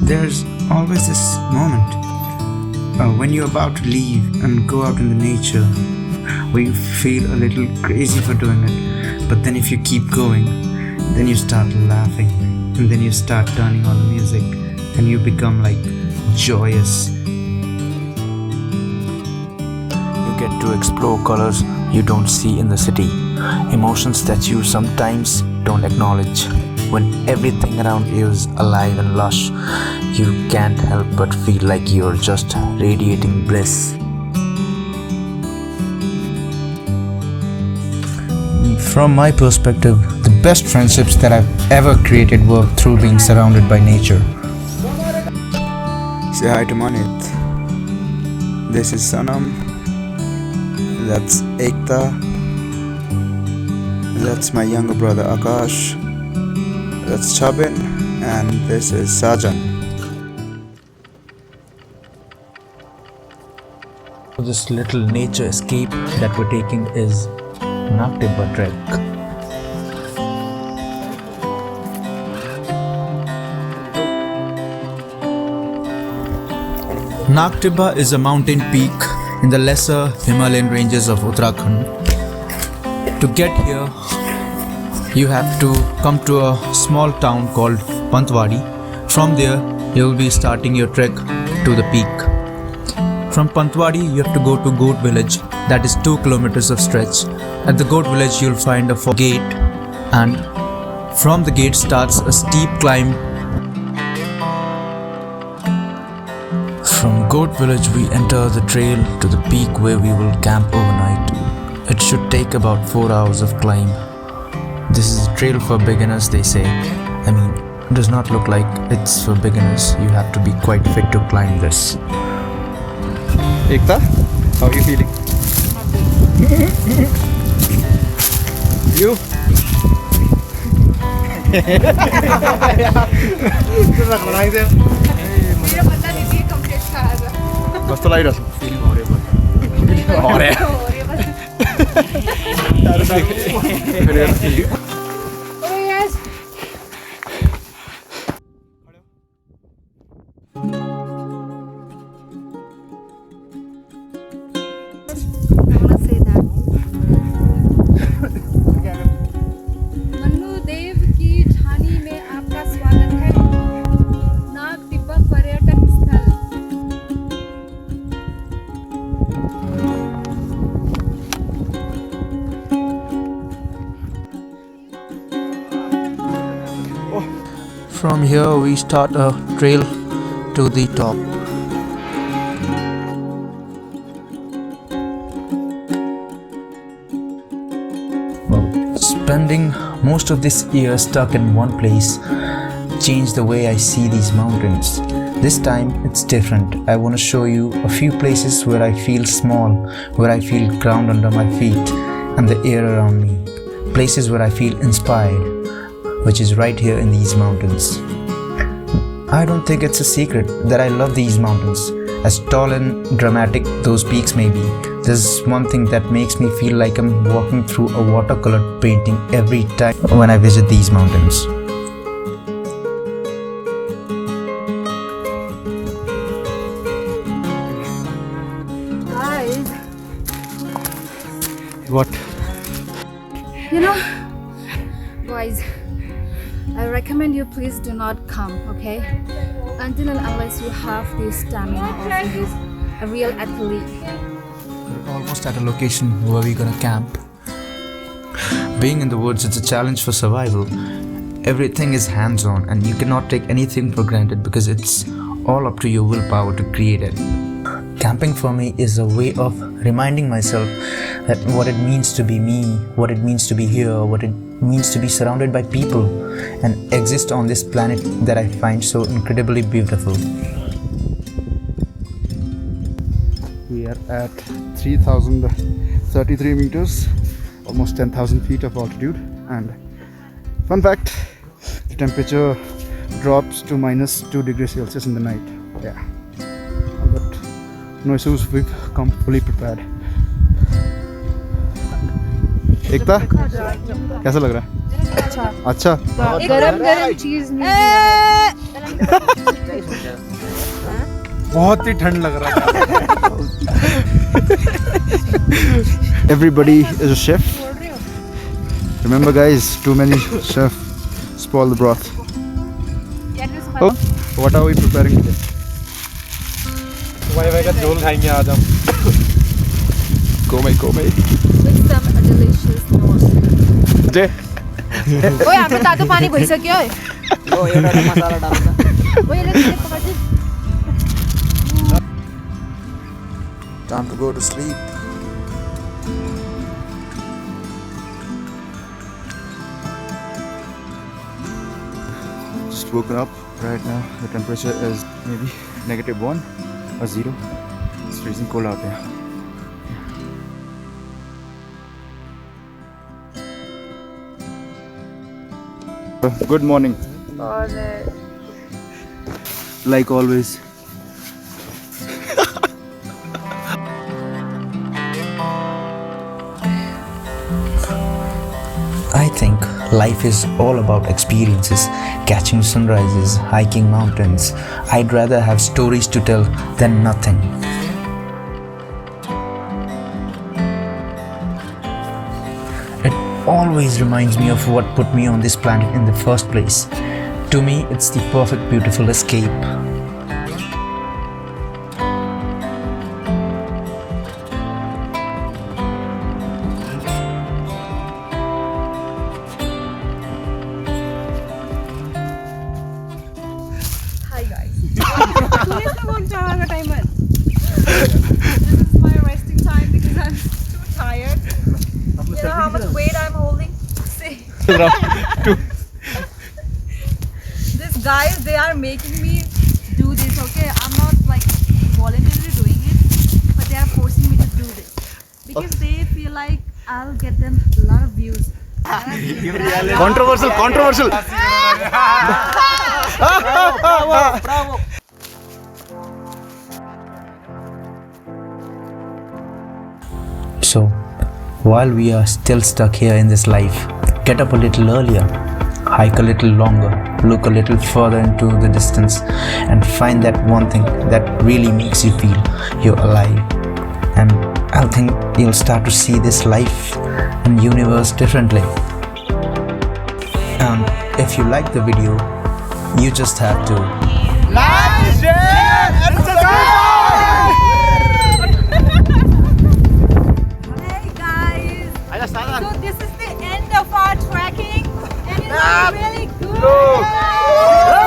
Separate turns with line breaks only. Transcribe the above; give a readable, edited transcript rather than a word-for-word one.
there's always this moment when you're about to leave and go out in the nature where you feel a little crazy for doing it, but then if you keep going, then you start laughing, and then you start turning on the music and you become like joyous. You get to explore colors you don't see in the city, emotions that you sometimes don't acknowledge. When everything around you is alive and lush, you can't help but feel like you're just radiating bliss. From my perspective, the best friendships that I've ever created were through being surrounded by nature. Say hi to Manit. This is Sanam. That's Ekta. That's my younger brother Akash. That's Chabin. And this is Sajan. This little nature escape that we're taking is Nag Tibba trek. Nag Tibba is a mountain peak in the Lesser Himalayan ranges of Uttarakhand. To get here, you have to come to a small town called Pantwadi. From there, you will be starting your trek to the peak. From Pantwadi, you have to go to Goat Village, that is 2 kilometers of stretch. At the Goat Village, you'll find a gate, and from the gate starts a steep climb. From Goat Village, we enter the trail to the peak where we will camp overnight. It should take about 4 hours of climb. This is a trail for beginners, they say. I mean, it does not look like it's for beginners. You have to be quite fit to climb this. Ekta, how are you feeling? You? कस्तो लागिरहेछ fill From here we start a trail to the top. Spending most of this year stuck in one place changed the way I see these mountains. This time it's different. I want to show you a few places where I feel small, where I feel ground under my feet and the air around me. Places where I feel inspired, which is right here in these mountains. I don't think it's a secret that I love these mountains. As tall and dramatic those peaks may be, there's one thing that makes me feel like I'm walking through a watercolor painting every time when I visit these mountains.
Guys,
What?
you know, guys, I recommend you please do not come, okay? Until and unless you have the stamina of a real athlete.
We're almost at a location where we're gonna camp. Being in the woods, it's a challenge for survival. Everything is hands-on and you cannot take anything for granted because it's all up to your willpower to create it. Camping for me is a way of reminding myself that what it means to be me, what it means to be here, what it means to be surrounded by people and exist on this planet that I find so incredibly beautiful. We are at 3,033 meters, almost 10,000 feet of altitude, and fun fact, the temperature drops to -2 degrees Celsius in the night. Yeah, but no issues, we've come fully prepared. एकता कैसा लग रहा है? अच्छा
गरम गरम चीज
बहुत ही ठंड लग रहा था.
Everybody is a chef. Remember guys, too many chef spoil the broth. Oh, what are we preparing today?
वाई का झोल खाएंगे आज हम.
Go mate.
With some delicious notes.
Jay.
ओए हाम्रो तातो पानी भइसक्यो है.
यो एउटा मसाला डाल्छ.
ओए यसले चाहिँ पकाउँछ.
Time to go to sleep. Just woken up. Right now the temperature is maybe -1 or 0. It's freezing cold out here. Good morning. Like always.
I think life is all about experiences, catching sunrises, hiking mountains. I'd rather have stories to tell than nothing. It always reminds me of what put me on this planet in the first place. To me, it's the perfect, beautiful escape.
Hi guys. This is my resting time because I'm too tired. You know how much weight I'm holding? See. These guys, they are making me do this, okay? I'm not like voluntarily doing it, but they are forcing me to do this. Because they feel like I'll get them a lot of views.
Controversial.
Bravo.
So, while we are still stuck here in this life, get up a little earlier, hike a little longer, look a little further into the distance, and find that one thing that really makes you feel you're alive. And I think you'll start to see this life and universe differently. And if you like the video, you just have to
like, share, and subscribe.
Hey guys! So this is the end of our trekking and it was really good!